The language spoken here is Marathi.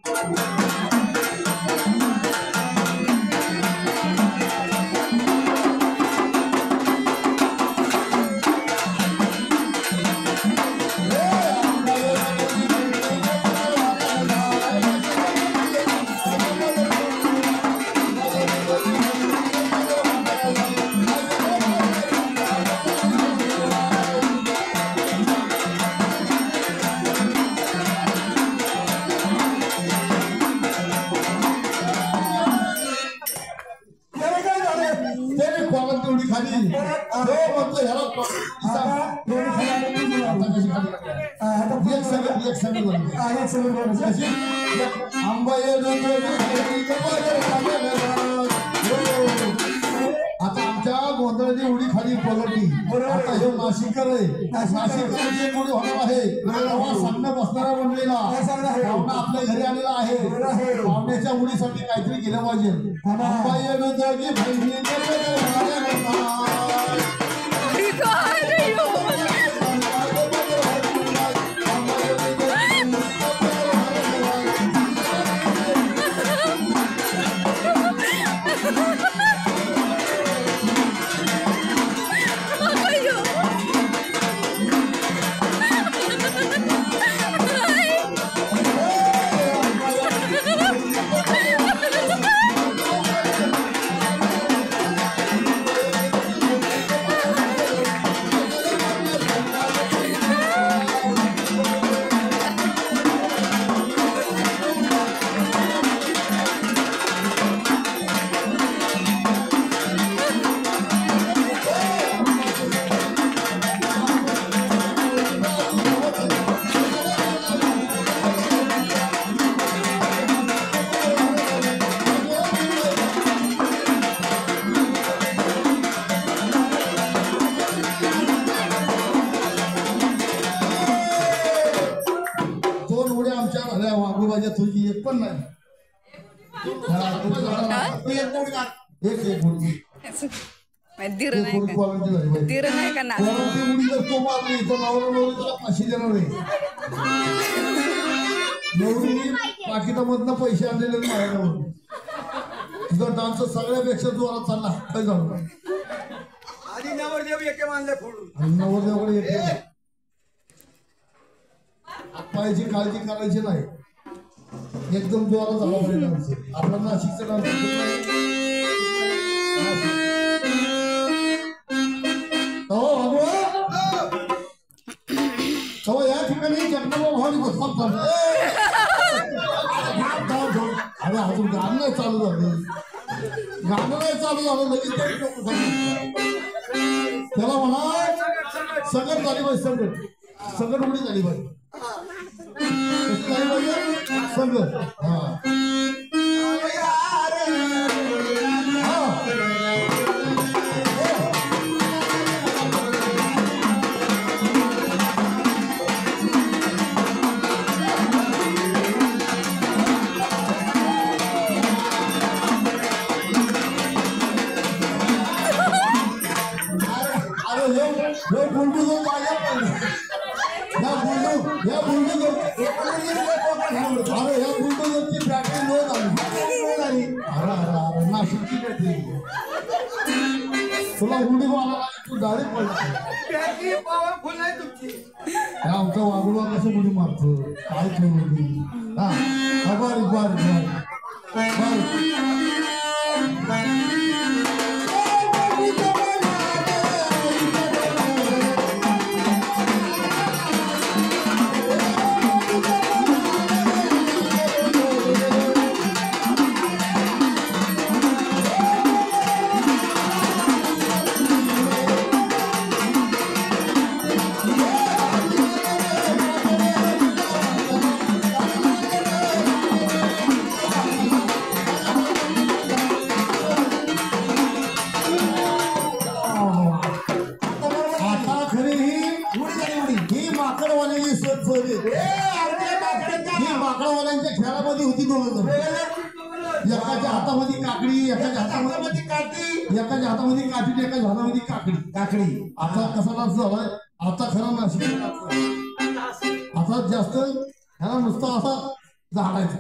आता आमच्या गोंधळाची उडी खाली पलटली. आता हे नाशिककर आहे. नाशिककरांची उडी होणार आहे. तेव्हा सामना बसणारा मंडळीला पाहुणा आपल्या घरी आलेला आहे. पाहुण्याच्या उडीसाठी काहीतरी केलं पाहिजे. पण नाही पाकिटामधनं पैसे आणलेले तुझा डान्स सगळ्यापेक्षा जोरात चालला. काय झालं आधी नवरदेव एके मानले फोडून नवरदेवाकडे येते. पायाची काळजी करायची नाही. एकदम जोरात झाला डान्स. आपला नाशिकचा डान्स या ठिकाणी जगदंबा भवानी बसतात. अरे अजून गाणं नाही चालू झालं. गाणं नाही चालू झालं लगेच त्याला म्हणा संकट झाली पाहिजे. संकट उडी झाली पाहिजे. संगत हा तुला उडी मारायला तू डायरेक्ट पॉवरफुल आहे तुमची. आमचा वागोबा कसं उडी मारतो काय ठेवली. हा बर बर बर माकडवाल्यांच्या खेळामध्ये होती. दोघं एकाच्या हातामध्ये काकडी, एकाच्या हातामध्ये काठी, एकाच्या हातामध्ये काठी, एकाच्या हातामध्ये काकडी. आता कसा नाच झालाय. आता खरा नाशिक आता जास्त ह्याला नुसतं असा झाडायचा.